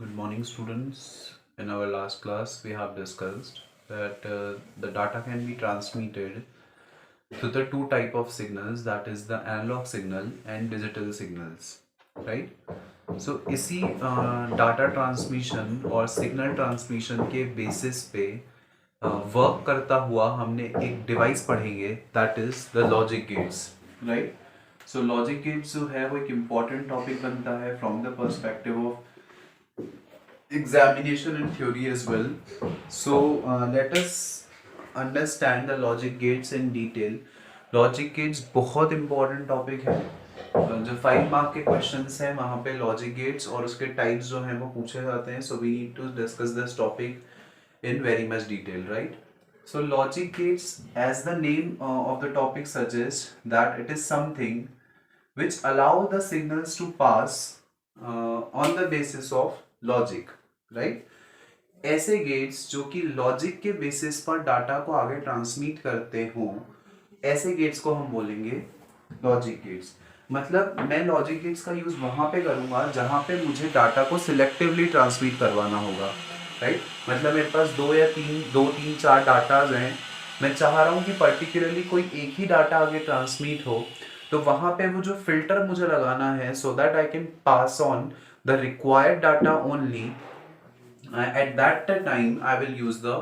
Good morning, students. In our last class, we have discussed that the data can be transmitted through the two type of signals, that is the analog signal and digital signals, right? So इसी data transmission और signal transmission के basis पे work करता हुआ हमने एक device पढ़ेंगे, that is the logic gates, right? So logic gates जो है वो एक इम्पॉर्टेंट टॉपिक बनता है from the perspective of examination and theory as well. So let us understand the logic gates in detail. Logic gates बहुत important topic है। जो 5 mark के क्वेश्चंस हैं वहाँ पे लॉजिक गेट्स और उसके टाइप्स जो हैं वो पूछे जाते हैं। So we need to discuss this topic in very much detail, right? So logic gates, as the name of the topic suggests, that it is something which allow the signals to pass on the basis of logic, right? ऐसे gets जो कि logic के basis पर data को आगे transmit करते हों, ऐसे गेट्स को हम बोलेंगे लॉजिक गेट्स। मतलब मैं लॉजिक गेट्स का यूज वहां पे करूंगा जहां पे मुझे डाटा को सिलेक्टिवली ट्रांसमिट करवाना होगा, राइट? मतलब मेरे पास दो तीन चार डाटाज हैं, मैं चाह रहा हूँ कि पर्टिकुलरली कोई एक ही डाटा आगे ट्रांसमिट हो, तो वहां पे वो जो फिल्टर मुझे लगाना है so that I can pass on the required data only, at that time I will use the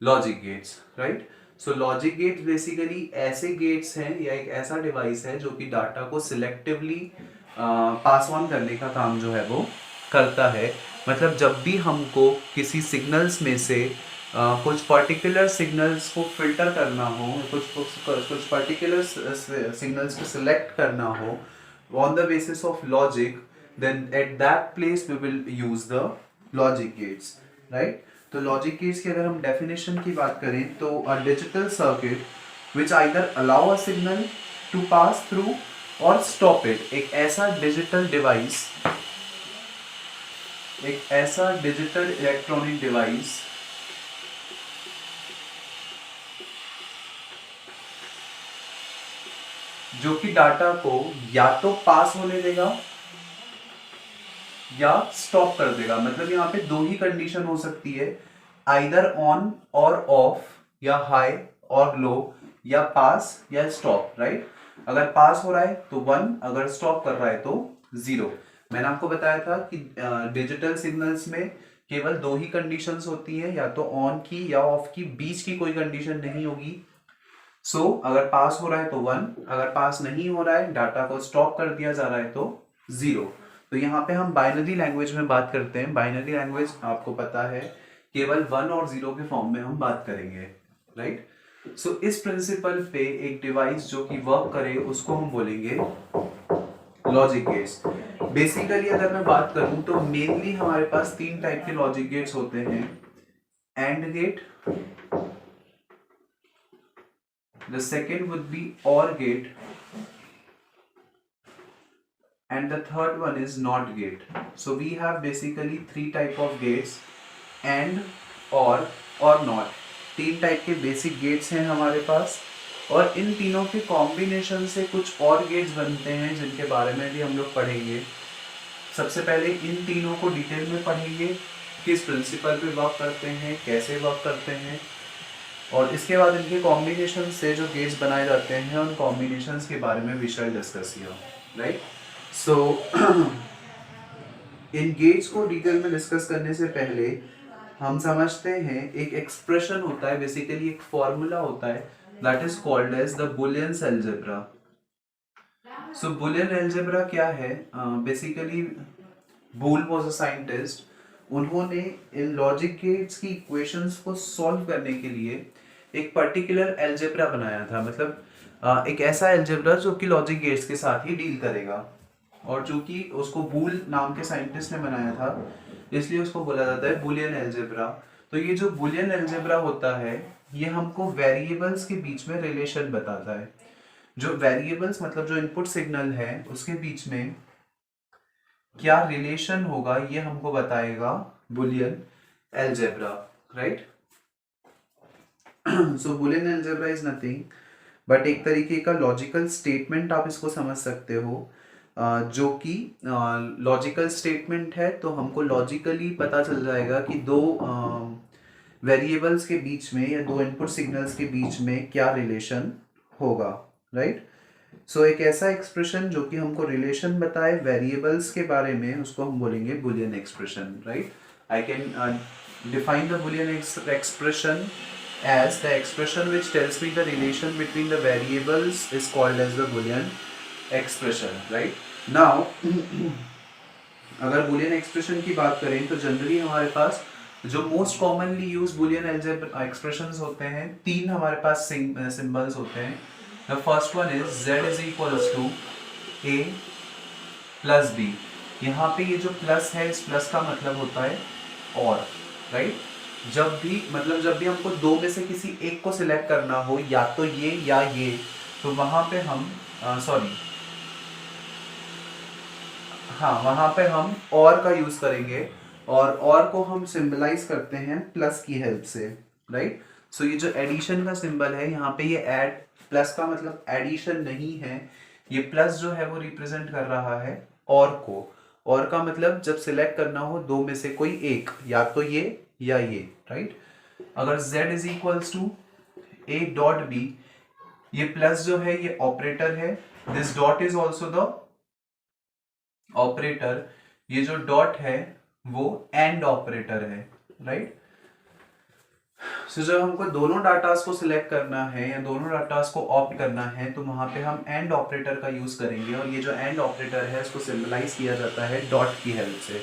logic gates, right? So logic gates basically ऐसे gates हैं या एक ऐसा डिवाइस है जो कि डाटा को सिलेक्टिवली पास ऑन करने का काम जो है वो करता है। मतलब जब भी हमको किसी सिग्नल्स में से कुछ पर्टिकुलर सिग्नल्स को फिल्टर करना हो, कुछ पर्टिकुलर सिग्नल्स को सिलेक्ट करना हो on the basis of logic, then at that place we will use the logic gates, right? तो लॉजिक गेट्स की अगर हम डेफिनेशन की बात करें तो a digital circuit which either allow a signal to pass through और स्टॉप इट। एक ऐसा डिजिटल डिवाइस, एक ऐसा डिजिटल इलेक्ट्रॉनिक डिवाइस जो कि डाटा को या तो पास होने देगा या स्टॉप कर देगा। मतलब यहाँ पे दो ही कंडीशन हो सकती है, आइदर ऑन और ऑफ, या हाई और लो, या पास या स्टॉप, राइट? अगर पास हो रहा है तो 1, अगर स्टॉप कर रहा है तो 0। मैंने आपको बताया था कि डिजिटल सिग्नल्स में केवल दो ही कंडीशंस होती है, या तो ऑन की या ऑफ की, बीच की कोई कंडीशन नहीं होगी। सो अगर पास हो रहा है तो 1, अगर पास नहीं हो रहा है, डाटा को स्टॉप कर दिया जा रहा है तो 0। तो यहाँ पे हम बाइनरी लैंग्वेज में बात करते हैं। बाइनरी लैंग्वेज आपको पता है केवल 1 और 0 के फॉर्म में हम बात करेंगे, राइट? सो इस प्रिंसिपल पे एक डिवाइस जो कि वर्क करे उसको हम बोलेंगे लॉजिक गेट्स। बेसिकली अगर मैं बात करूं तो मेनली हमारे पास 3 टाइप के लॉजिक गेट्स होते हैं। And gate, the second would be OR gate, and the third one is NOT gate. So we have basically 3 type of gates, AND, OR और NOT। 3 टाइप के बेसिक गेट्स हैं हमारे पास, और इन तीनों के कॉम्बिनेशन से कुछ और गेट्स बनते हैं जिनके बारे में भी हम लोग पढ़ेंगे। सबसे पहले इन तीनों को डिटेल में पढ़ेंगे, किस प्रिंसिपल पे वर्क करते हैं, कैसे वर्क करते हैं, और इसके बाद इनके कॉम्बिनेशन से जो गेट्स बनाए जाते हैं उन कॉम्बिनेशंस के बारे में we shall discuss here, right? So इन गेट्स को डिटेल में डिस्कस करने से पहले हम समझते हैं एक एक्सप्रेशन होता है, बेसिकली एक फॉर्मूला होता है, that is called as the Boolean algebra. So Boolean algebra क्या है? Basically Boole was a scientist. उन्होंने इन लॉजिक गेट्स की इक्वेशंस को सॉल्व करने के लिए एक पर्टिकुलर अलजेब्रा बनाया था। मतलब एक ऐसा अलजेब्रा जो कि लॉजिक गेट्स के साथ ही डील करेगा, और चूंकि उसको बूल नाम के साइंटिस्ट ने बनाया था इसलिए उसको बोला जाता है बुलियन अलजेब्रा। तो ये जो बुलियन अलजेब्रा होता है ये हमको वेरिएबल्स के बीच में रिलेशन बताता है। जो वेरिएबल्स मतलब जो इनपुट सिग्नल है उसके बीच में क्या रिलेशन होगा ये हमको बताएगा Boolean algebra, right? So Boolean algebra is nothing but एक तरीके का लॉजिकल स्टेटमेंट, आप इसको समझ सकते हो। जो कि लॉजिकल स्टेटमेंट है, तो हमको लॉजिकली पता चल जाएगा कि दो वेरिएबल्स के बीच में या दो इनपुट सिग्नल्स के बीच में क्या रिलेशन होगा, राइट। सो एक ऐसा एक्सप्रेशन जो कि हमको रिलेशन बताए वेरिएबल्स के बारे में, उसको हम बोलेंगे Boolean expression, right. I can define the Boolean expression as the expression which tells me the relation between the variables is called as the Boolean expression, right? Now अगर Boolean expression की बात करें तो जनरली हमारे पास जो most commonly use Boolean algebra expressions होते हैं, तीन हमारे पास सिंबल्स होते हैं. The first one is z is equals to a plus b. यहाँ पे ये जो प्लस है, इस प्लस का मतलब होता है और, राइट. जब भी हमको दो में से किसी एक को सिलेक्ट करना हो, या तो ये या ये, तो वहां पे हम वहां पे हम और का यूज करेंगे, और को हम सिंबलाइज करते हैं प्लस की हेल्प से, राइट. सो ये जो एडिशन का सिंबल है, यहाँ पे ये ऐड, प्लस का मतलब एडिशन नहीं है, ये प्लस जो है वो रिप्रेजेंट कर रहा है और को. और का मतलब जब सिलेक्ट करना हो दो में से कोई एक, या तो ये या ये, राइट. अगर z is equals to a dot b, ये प्लस जो है ये ऑपरेटर है, this dot is also the operator, ये जो डॉट है वो एंड ऑपरेटर है, राइट. सो जब हमको दोनों डाटास को सिलेक्ट करना है या दोनों डाटास को ऑप्ट करना है, तो वहां पे हम एंड ऑपरेटर का यूज करेंगे, और ये जो एंड ऑपरेटर है इसको सिंबलाइज किया जाता है डॉट की हेल्प से.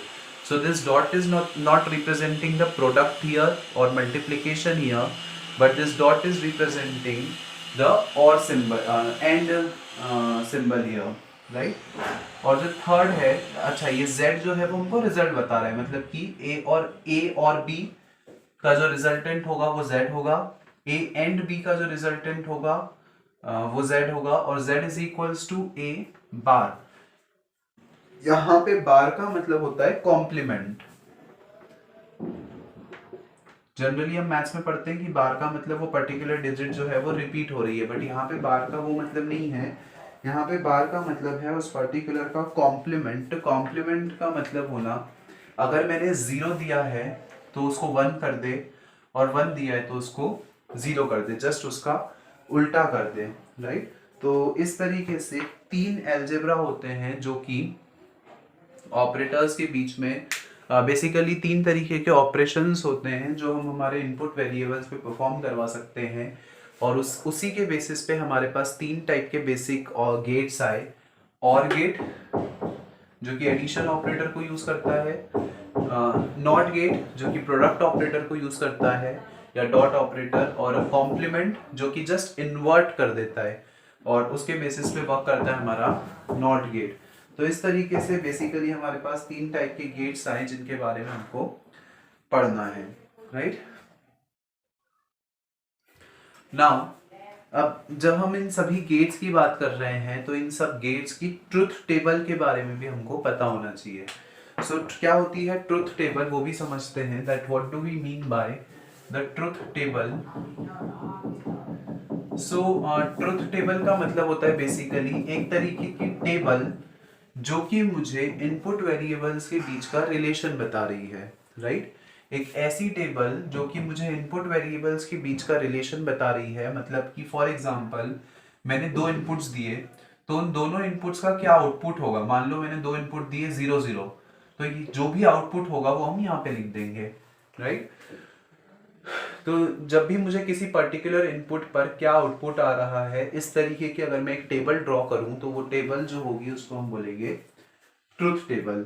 So this dot is not representing the product here or multiplication here, but this dot is representing the or symbol, and symbol here, right. और जो थर्ड है, अच्छा ये z जो है वो हमको रिजल्ट बता रहा है, मतलब कि a और b का जो रिजल्टेंट होगा वो z होगा, a एंड b का जो रिजल्टेंट होगा वो z होगा, और z is equals to a bar. यहां पे बार का मतलब होता है कॉम्प्लीमेंट. जनरली हम मैथ्स में पढ़ते हैं कि बार का मतलब वो पर्टिकुलर डिजिट जो है वो रिपीट हो रही है, बट यहाँ पे बार का वो मतलब नहीं है. यहाँ पे बार का मतलब है उस पर्टिकुलर का कॉम्प्लीमेंट. कॉम्प्लीमेंट का मतलब होना, अगर मैंने 0 दिया है तो उसको 1 कर दे, और 1 दिया है तो उसको 0 कर दे, जस्ट उसका उल्टा कर दे, राइट. तो इस तरीके से तीन एल्जेब्रा होते हैं जो कि ऑपरेटर्स के बीच में बेसिकली तीन तरीके के ऑपरेशंस होते हैं जो हम हमारे इनपुट वेरिएबल्स पे परफॉर्म करवा सकते हैं, और उसी के बेसिस पे हमारे पास तीन टाइप के बेसिक और गेट्स आए. और गेट जो कि एडिशन ऑपरेटर को यूज करता है, नॉट गेट जो कि प्रोडक्ट ऑपरेटर को यूज करता है या डॉट ऑपरेटर, और कॉम्प्लीमेंट जो कि जस्ट इन्वर्ट कर देता है और उसके बेसिस पे वर्क करता है हमारा नॉट गेट. तो इस तरीके से बेसिकली हमारे पास तीन टाइप के गेट्स आए जिनके बारे में हमको पढ़ना है, राइट. नाउ अब जब हम इन सभी गेट्स की बात कर रहे हैं, तो इन सब गेट्स की ट्रुथ टेबल के बारे में भी हमको पता होना चाहिए. सो क्या होती है ट्रुथ टेबल, वो भी समझते हैं. That what do we mean by the truth table. So truth table का मतलब होता है बेसिकली एक तरीके की टेबल जो कि मुझे इनपुट वेरिएबल्स के बीच का रिलेशन बता रही है, राइट. एक ऐसी टेबल जो कि मुझे इनपुट वेरिएबल्स के बीच का रिलेशन बता रही है, मतलब कि फॉर एग्जांपल मैंने दो इनपुट्स दिए, तो उन दोनों इनपुट्स का क्या आउटपुट होगा. मान लो मैंने दो इनपुट दिए 0 0, तो ये जो भी आउटपुट होगा वो हम यहाँ पे लिख देंगे, राइट. तो जब भी मुझे किसी पर्टिकुलर इनपुट पर क्या आउटपुट आ रहा है, इस तरीके की अगर मैं एक टेबल ड्रॉ करूं, तो वो टेबल जो होगी उसको हम बोलेंगे ट्रुथ टेबल.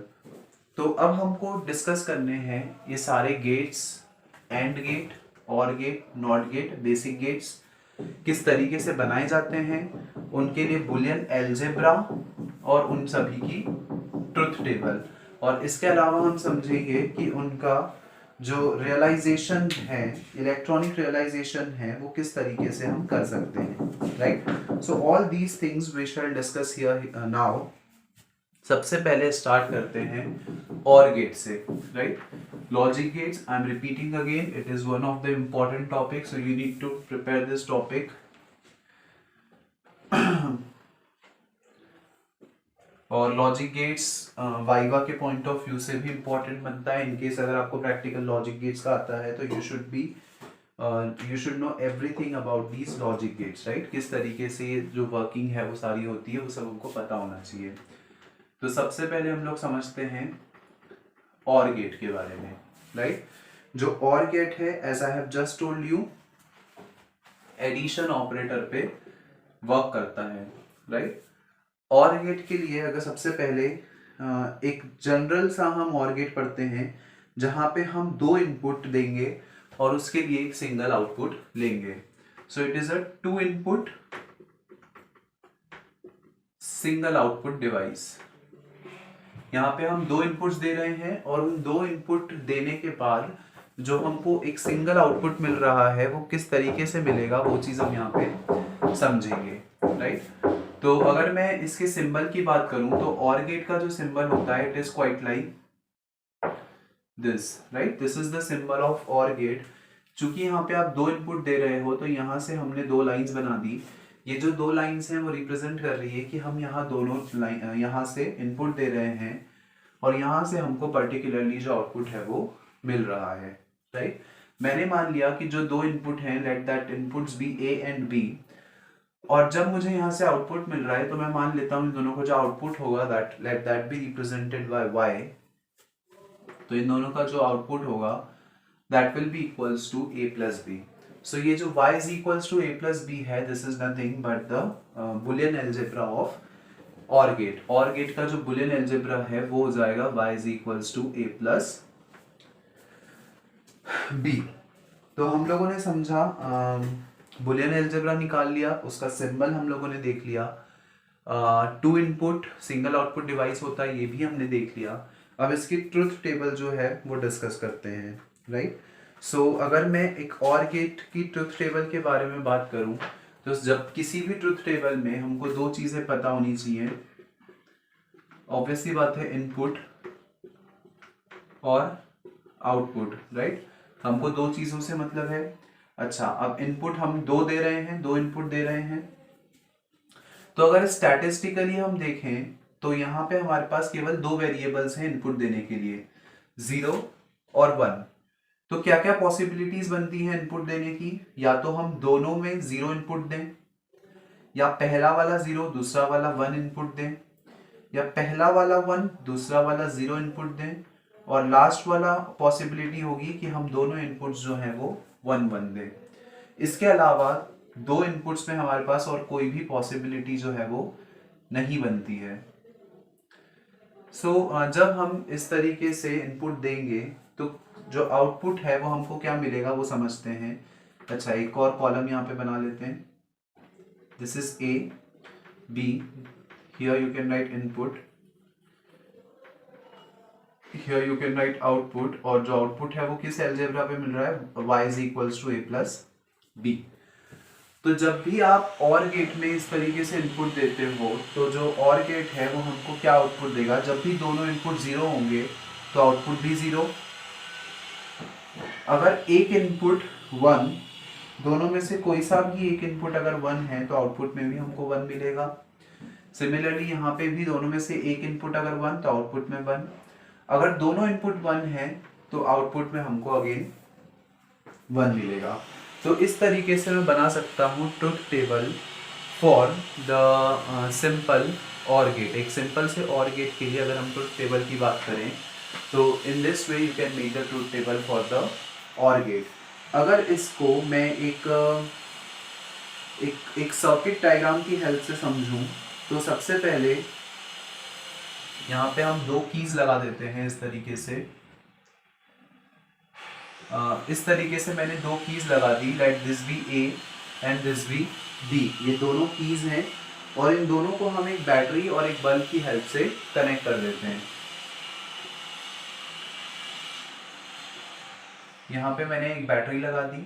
तो अब हमको डिस्कस करने हैं ये सारे gates, and gate, or gate, not gate, basic gates किस तरीके से बनाए जाते हैं, उनके लिए बुलियन एल्जेब्रा और उन सभी की ट्रुथ टेबल. और इसके अलावा हम समझेंगे कि उनका जो रियलाइजेशन है, इलेक्ट्रॉनिक रियलाइजेशन है, वो किस तरीके से हम कर सकते हैं, right. So all these things we shall discuss here now. सबसे पहले स्टार्ट करते हैं और गेट से, right. Logic gates, I am repeating again, it is one of the important topic, so you need to prepare this topic. और logic gates viva के point of view से भी important बनता है। In case अगर आपको practical logic gates का आता है तो you should know everything about these logic gates, right. किस तरीके से जो वर्किंग है वो सारी होती है, वो सब हमको पता होना चाहिए। तो सबसे पहले हम लोग समझते हैं और गेट के बारे में, राइट। जो और गेट है, as I have just told you, addition operator पे वर्क करता है, राइट। और गेट के लिए अगर सबसे पहले एक जनरल सा हम और गेट पढ़ते हैं जहां पे हम दो इनपुट देंगे और उसके लिए एक सिंगल आउटपुट लेंगे। So it is a 2 input single output device. यहाँ पे हम दो इनपुट्स दे रहे हैं और उन दो इनपुट देने के बाद जो हमको एक सिंगल आउटपुट मिल रहा है वो किस तरीके से मिलेगा वो चीज हम यहाँ पे समझेंगे, राइट। तो अगर मैं इसके सिंबल की बात करूं तो और गेट का जो सिंबल होता है, it is quite like this, right. This is the symbol of और गेट। चूंकि यहाँ पे आप दो इनपुट दे रहे हो तो यहाँ से हमने दो लाइंस बना दी। ये जो दो लाइंस हैं वो रिप्रेजेंट कर रही है कि हम यहाँ दोनों लाइन यहाँ से इनपुट दे रहे हैं और यहाँ से हमको पर्टिकुलरली जो आउटपुट है वो मिल रहा है, राइट। मैंने मान लिया कि जो दो इनपुट हैं, let that inputs be A and B, और जब मुझे यहाँ से आउटपुट मिल रहा है तो मैं मान लेता हूँ इन दोनों को जो आउटपुट होगा that let that be represented by Y. तो इन दोनों का जो आउटपुट होगा that will be equals to A plus B. So ये जो y is equals to a plus b है, this is nothing but the boolean algebra of OR gate। OR gate का जो boolean algebra है वो हो जाएगा y is equals to a plus b। तो हम लोगों ने समझा, boolean algebra निकाल लिया, उसका सिंबल हम लोगों ने देख लिया, 2 इनपुट सिंगल आउटपुट डिवाइस होता है ये भी हमने देख लिया। अब इसकी ट्रुथ टेबल जो है वो डिस्कस करते हैं, राइट। सो अगर मैं एक और गेट की ट्रुथ टेबल के बारे में बात करूं तो जब किसी भी ट्रुथ टेबल में हमको दो चीजें पता होनी चाहिए। ऑब्वियसली बात है, इनपुट और आउटपुट, राइट। हमको दो चीजों से मतलब है। अच्छा, अब इनपुट हम दो दे रहे हैं, दो इनपुट दे रहे हैं, तो अगर स्टैटिस्टिकली हम देखें तो यहाँ पे हमारे पास केवल दो वेरिएबल्स हैं इनपुट देने के लिए, 0 और 1। तो क्या क्या पॉसिबिलिटीज बनती हैं इनपुट देने की? या तो हम दोनों में 0 इनपुट दें, या पहला वाला 0 दूसरा वाला 1 इनपुट दें, या पहला वाला 1 दूसरा वाला 0 इनपुट दें, और लास्ट वाला पॉसिबिलिटी होगी कि हम दोनों इनपुट्स जो हैं वो 1 1 दें। इसके अलावा दो इनपुट्स में हमारे पास और कोई भी पॉसिबिलिटी जो है वो नहीं बनती है। जब हम इस तरीके से इनपुट देंगे तो जो आउटपुट है वो हमको क्या मिलेगा वो समझते हैं। अच्छा, एक और कॉलम यहाँ पे बना लेते हैं। This is A B, here you can write input, here you can write output, और जो आउटपुट है वो किस अलजेब्रा पे मिल रहा है, y is equals to A plus B. तो जब भी आप और गेट में इस तरीके से इनपुट देते हो तो जो और गेट है वो हमको क्या आउटपुट देगा, जब भी दोनों इनपुट 0 होंगे तो आउटपुट भी 0। अगर एक इनपुट 1, दोनों में से कोई सा भी एक इनपुट अगर 1 है तो आउटपुट में भी हमको 1 मिलेगा। सिमिलरली यहाँ पे भी दोनों में से एक इनपुट अगर 1 तो आउटपुट में 1। अगर दोनों इनपुट 1 है तो आउटपुट में हमको अगेन 1 मिलेगा। तो इस तरीके से मैं बना सकता हूँ truth table for the simple और गेट। एक सिंपल से और गेट के लिए अगर हम ट्रुथ टेबल की बात करें तो in this way you can make the truth table for the और गेट। अगर इसको मैं एक सर्किट डायग्राम की हेल्प से समझूं तो सबसे पहले यहाँ पे हम दो कीज लगा देते हैं इस तरीके से। इस तरीके से मैंने दो कीज लगा दी, let this be A and this be B. ये दोनों कीज हैं और इन दोनों को हम एक बैटरी और एक बल्ब की हेल्प से कनेक्ट कर देते हैं। यहाँ पे मैंने एक बैटरी लगा दी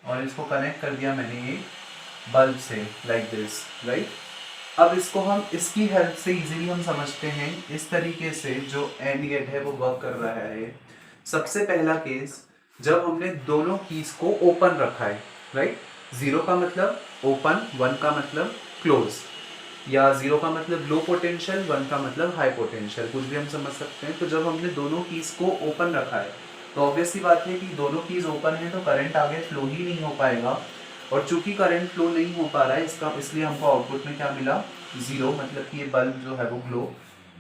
और इसको कनेक्ट कर दिया मैंने एक बल्ब से, लाइक दिस, राइट। अब इसको हम इसकी हेल्प से इजीली हम समझते हैं। इस तरीके से जो एंड गेट है वो वर्क कर रहा है। सबसे पहला केस, जब हमने दोनों कीज को ओपन रखा है, राइट। 0 का मतलब ओपन, 1 का मतलब क्लोज। या 0 का मतलब लो पोटेंशियल, 1 का मतलब हाई पोटेंशियल, कुछ भी हम समझ सकते हैं। तो जब हमने दोनों कीज को ओपन रखा है तो ऑब्वियस सी बात है कि दोनों कीज ओपन है तो करंट आगे फ्लो ही नहीं हो पाएगा, और चूंकि करंट फ्लो नहीं हो पा रहा है इसका, इसलिए हमको आउटपुट में क्या मिला, 0, मतलब कि ये बल्ब जो है वो ग्लो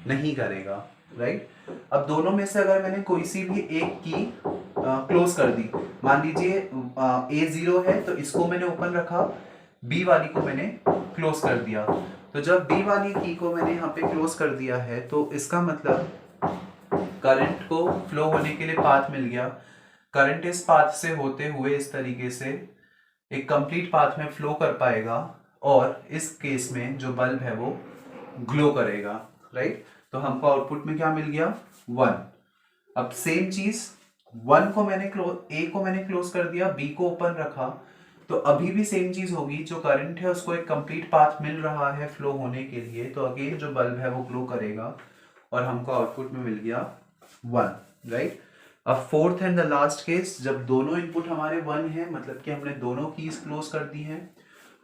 नहीं करेगा, राइट। अब दोनों में से अगर मैंने कोई सी भी एक की क्लोज कर दी, मान लीजिए A0 है तो इसको मैंने ओपन रखा, B वाली को मैंने क्लोज कर दिया। तो जब B वाली की को मैंने यहाँ पे क्लोज कर दिया है तो इसका मतलब करंट को फ्लो होने के लिए पाथ मिल गया। करंट इस पाथ से होते हुए इस तरीके से एक कंप्लीट पाथ में फ्लो कर पाएगा, और इस केस में जो बल्ब है वो ग्लो करेगा, राइट। तो हमको आउटपुट में क्या मिल गया, 1। अब सेम चीज, 1 को मैंने ए को मैंने क्लोज कर दिया, बी को ओपन रखा, तो अभी भी सेम चीज होगी, जो करंट है उसको एक कंप्लीट पाथ मिल रहा है फ्लो होने के लिए, तो अगेन जो बल्ब है वो ग्लो करेगा, और हमको आउटपुट में मिल गया 1, राइट। अब fourth and the last case, जब दोनों इनपुट हमारे 1 है, मतलब कि हमने दोनों कीज क्लोज कर दी हैं,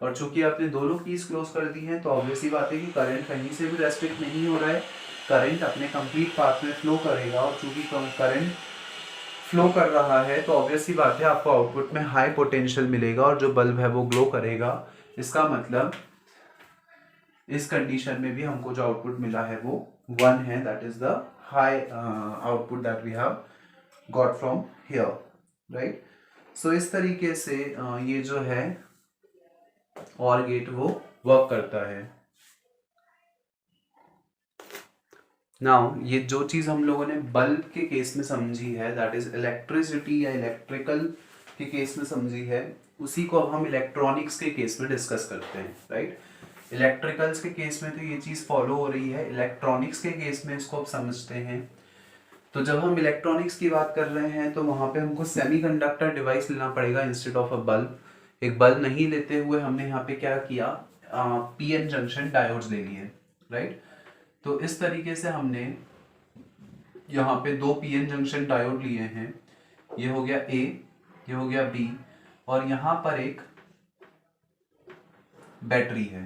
और चूंकि आपने दोनों कीज क्लोज कर दी हैं तो ऑब्वियसली बात है कि करंट कहीं से भी रेस्ट्रिक्ट नहीं हो रहा है, करंट अपने कंप्लीट पाथ में फ्लो करेगा, और चूंकि करंट फ्लो कर रहा है तो ऑब्वियसली बात है आपको आउटपुट में हाई पोटेंशियल मिलेगा, और जो बल्ब है वो ग्लो करेगा। इसका मतलब इस कंडीशन में भी हमको जो आउटपुट मिला है वो 1 है, that is the high output that we have got from here, right. So इस तरीके से ये जो है और गेट वो वर्क करता है। नाउ ये जो चीज हम लोगों ने बल्ब के केस में समझी है, दैट इज इलेक्ट्रिसिटी या इलेक्ट्रिकल के केस में समझी है, उसी को अब हम इलेक्ट्रॉनिक्स के केस में डिस्कस करते हैं, राइट। इलेक्ट्रिकल्स के केस में तो ये चीज फॉलो हो रही है, इलेक्ट्रॉनिक्स के केस में इसको अब समझते हैं। तो जब हम इलेक्ट्रॉनिक्स की बात कर रहे हैं तो वहां पे हमको सेमीकंडक्टर डिवाइस लेना पड़ेगा इंस्टेड ऑफ अ बल्ब। एक बल्ब नहीं लेते हुए हमने यहाँ पे क्या किया, पीएन जंक्शन डायोड्स ले लिए, राइट। तो इस तरीके से हमने यहाँ पे 2 पीएन जंक्शन डायोड लिए हैं, ये हो गया ए, ये हो गया बी, और यहाँ पर एक बैटरी है।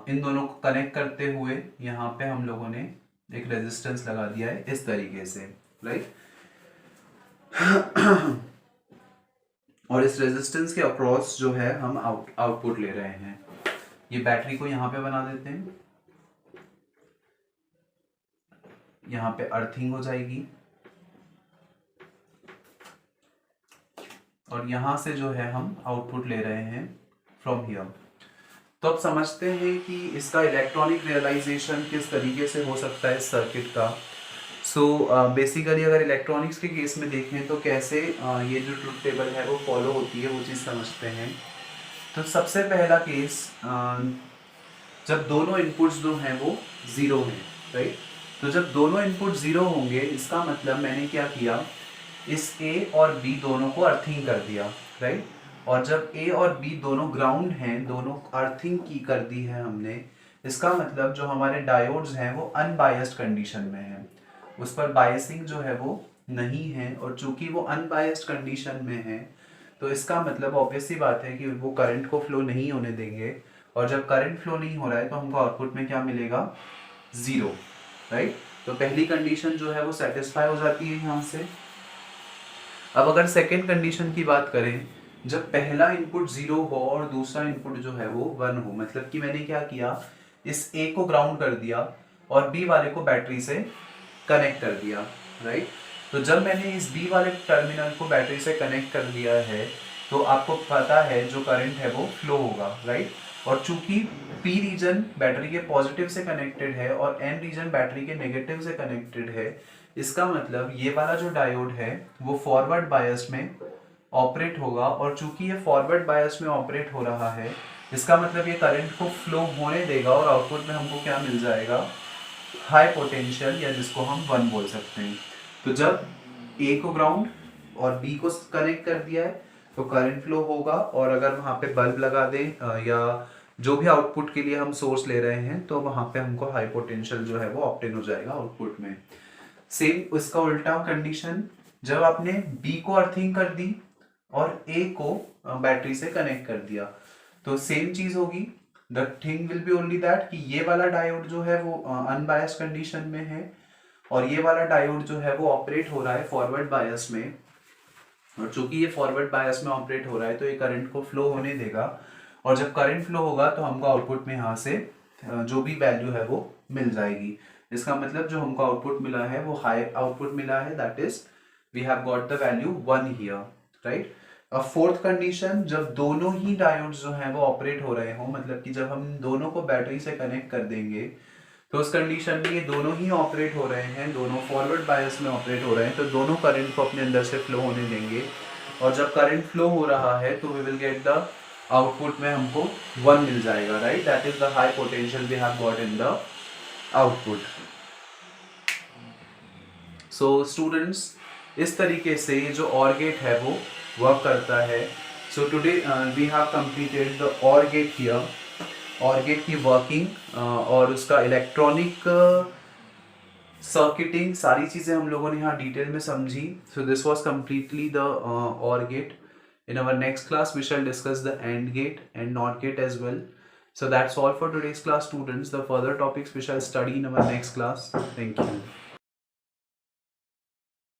इन दोनों को कनेक्ट करते हुए यहाँ पे हम लोगों ने एक रेजिस्टेंस लगा दिया है इस तरीके से, राइट। और इस रेजिस्टेंस के अक्रॉस जो है हम आउटपुट ले रहे हैं। ये बैटरी को यहाँ पे बना देते हैं, यहाँ पे अर्थिंग हो जाएगी, और यहां से जो है हम आउटपुट ले रहे हैं फ्रॉम हियर। तो अब समझते हैं कि इसका इलेक्ट्रॉनिक रियलाइजेशन किस तरीके से हो सकता है इस सर्किट का। सो बेसिकली अगर इलेक्ट्रॉनिक्स के केस में देखें तो कैसे ये जो ट्रुथ टेबल है वो फॉलो होती है वो चीज़ समझते हैं। तो सबसे पहला केस, जब दोनों इनपुट्स जो हैं वो 0 हैं, राइट। तो जब दोनों इनपुट 0 होंगे इसका मतलब मैंने क्या किया, इस A और B दोनों को अर्थिंग कर दिया, राइट। और जब A और B दोनों ग्राउंड हैं, दोनों अर्थिंग की कर दी है हमने, इसका मतलब जो हमारे डायोड्स हैं वो अनबायस्ड कंडीशन में हैं, उस पर बायसिंग जो है वो नहीं है, और चूंकि वो अनबायस्ड कंडीशन में है तो इसका मतलब ऑब्वियस सी बात है कि वो करंट को फ्लो नहीं होने देंगे, और जब करंट फ्लो नहीं हो रहा है तो हमको आउटपुट में क्या मिलेगा, 0, राइट। तो पहली कंडीशन जो है वो सेटिस्फाई हो जाती है यहाँ से। अब अगर सेकेंड कंडीशन की बात करें, जब पहला इनपुट 0 हो और दूसरा इनपुट जो है वो 1 हो, मतलब कि मैंने क्या किया, इस A को ग्राउंड कर दिया और B वाले को बैटरी से कनेक्ट कर दिया, राइट। तो जब मैंने इस B वाले टर्मिनल को बैटरी से कनेक्ट कर दिया है तो आपको पता है जो करंट है वो फ्लो होगा, राइट। और चूंकि P रीजन बैटरी के पॉजिटिव से कनेक्टेड है और N रीजन बैटरी के नेगेटिव से कनेक्टेड है, इसका मतलब ये वाला जो डायोड है वो फॉरवर्ड बायस में ऑपरेट होगा, और चूंकि ये फॉरवर्ड बायस में ऑपरेट हो रहा है इसका मतलब ये करंट को फ्लो होने देगा, और आउटपुट में हमको क्या मिल जाएगा, हाई पोटेंशियल, या जिसको हम 1 बोल सकते हैं। तो जब A को ग्राउंड और B को कनेक्ट कर दिया है तो करंट फ्लो होगा, और अगर वहाँ पे बल्ब लगा दें या जो भी आउटपुट के लिए हम सोर्स ले रहे हैं तो वहाँ पे हमको हाई पोटेंशियल जो है वो ऑब्टेन हो जाएगा आउटपुट में। सेम उसका उल्टा कंडीशन, जब आपने B को अर्थिंग कर दी और A को बैटरी से कनेक्ट कर दिया तो सेम चीज होगी, the thing will be only that कि ये वाला डायोड जो है वो अनबायस्ड कंडीशन में है और ये वाला डायोड जो है वो ऑपरेट हो रहा है फॉरवर्ड बायस में, और चूंकि ये फॉरवर्ड बायस में ऑपरेट हो रहा है तो ये करंट को फ्लो होने देगा, और जब करंट फ्लो होगा तो हमको आउटपुट में यहाँ से जो भी वैल्यू है वो मिल जाएगी। इसका मतलब जो हमको आउटपुट मिला है वो हाई आउटपुट मिला है, that is we have got the value 1 here, right. अब फोर्थ कंडीशन, जब दोनों ही डायोड्स जो हैं वो ऑपरेट हो रहे हो, मतलब कि जब हम दोनों को बैटरी से कनेक्ट कर देंगे तो उस कंडीशन में ये दोनों ही ऑपरेट हो रहे हैं, दोनों फॉरवर्ड बायस में ऑपरेट हो रहे हैं, तो दोनों करंट को अपने अंदर से फ्लो होने देंगे, और जब करंट फ्लो हो रहा है तो we will get the output में हमको 1 मिल जाएगा, राइट। That is the high potential we have got in the output. So students, इस तरीके से ये जो OR गेट है वो वर्क करता है। So today we have completed the OR gate here, OR gate की वर्किंग और उसका इलेक्ट्रॉनिक सर्किटिंग, सारी चीज़ें हम लोगों ने यहाँ डिटेल में समझी। So this was completely the OR gate. In our next class, we shall discuss the AND gate and NOT gate as well. So that's all for today's class, students. The further topics we shall study in our next class. Thank you.